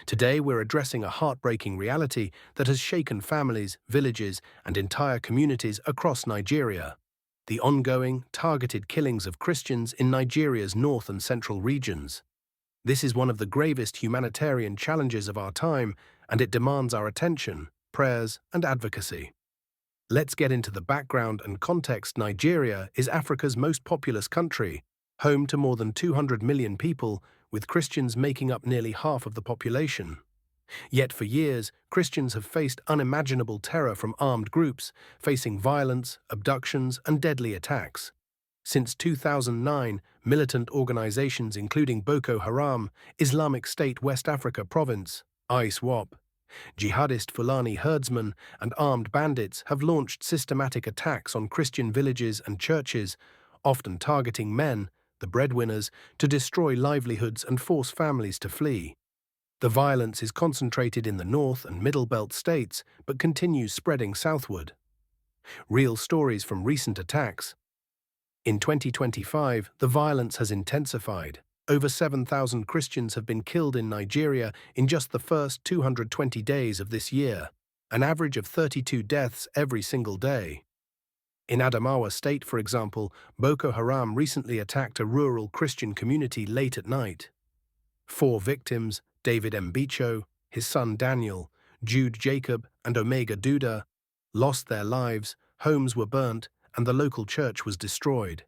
Today, we're addressing a heartbreaking reality that has shaken families, villages, and entire communities across Nigeria. The ongoing, targeted killings of Christians in Nigeria's north and central regions. This is one of the gravest humanitarian challenges of our time, and it demands our attention, prayers, and advocacy. Let's get into the background and context. Nigeria is Africa's most populous country, home to more than 200 million people, with Christians making up nearly half of the population. Yet for years, Christians have faced unimaginable terror from armed groups, facing violence, abductions, and deadly attacks. Since 2009, militant organizations including Boko Haram, Islamic State West Africa Province, ISWAP, jihadist Fulani herdsmen, and armed bandits have launched systematic attacks on Christian villages and churches, often targeting men, the breadwinners, to destroy livelihoods and force families to flee. The violence is concentrated in the North and Middle Belt states, but continues spreading southward. Real stories from recent attacks. In 2025, the violence has intensified. Over 7,000 Christians have been killed in Nigeria in just the first 220 days of this year, an average of 32 deaths every single day. In Adamawa State, for example, Boko Haram recently attacked a rural Christian community late at night. 4 victims, David Mbicho, his son Daniel, Jude Jacob, and Omega Duda, lost their lives, homes were burnt, and the local church was destroyed.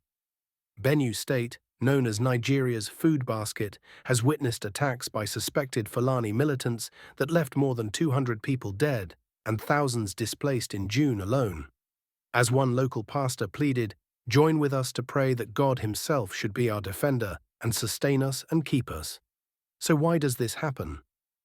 Benue State, known as Nigeria's food basket, has witnessed attacks by suspected Fulani militants that left more than 200 people dead and thousands displaced in June alone. As one local pastor pleaded, "Join with us to pray that God Himself should be our defender and sustain us and keep us." So why does this happen?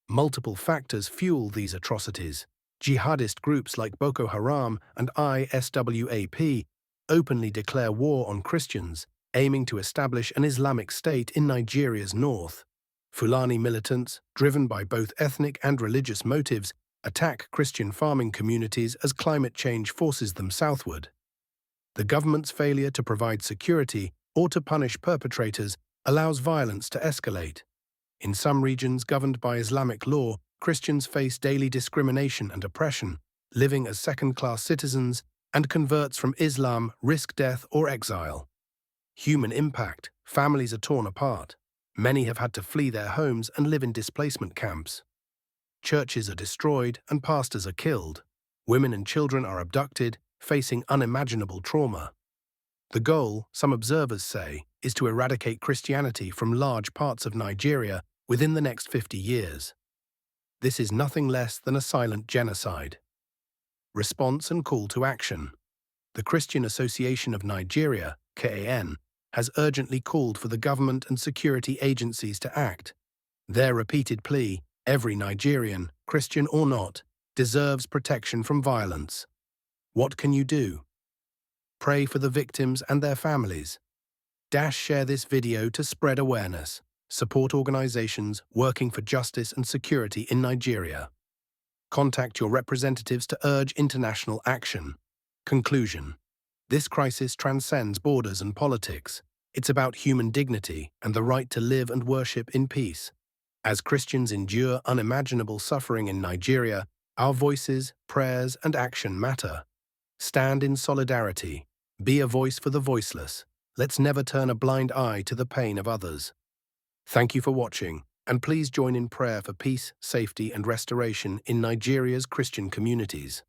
Multiple factors fuel these atrocities. Jihadist groups like Boko Haram and ISWAP openly declare war on Christians, aiming to establish an Islamic State in Nigeria's north. Fulani militants, driven by both ethnic and religious motives, attack Christian farming communities as climate change forces them southward. The government's failure to provide security or to punish perpetrators allows violence to escalate. In some regions governed by Islamic law, Christians face daily discrimination and oppression, living as second-class citizens, and converts from Islam risk death or exile. Human impact: families are torn apart. Many have had to flee their homes and live in displacement camps. Churches are destroyed and pastors are killed. Women and children are abducted, facing unimaginable trauma. The goal, some observers say, is to eradicate Christianity from large parts of Nigeria within the next 50 years. This is nothing less than a silent genocide. Response and call to action. The Christian Association of Nigeria, KAN, has urgently called for the government and security agencies to act. Their repeated plea: every Nigerian, Christian or not, deserves protection from violence. What can you do? Pray for the victims and their families. Share this video to spread awareness. Support organizations working for justice and security in Nigeria. Contact your representatives to urge international action. Conclusion: this crisis transcends borders and politics. It's about human dignity and the right to live and worship in peace. As Christians endure unimaginable suffering in Nigeria, our voices, prayers, and action matter. Stand in solidarity. Be a voice for the voiceless. Let's never turn a blind eye to the pain of others. Thank you for watching, and please join in prayer for peace, safety, and restoration in Nigeria's Christian communities.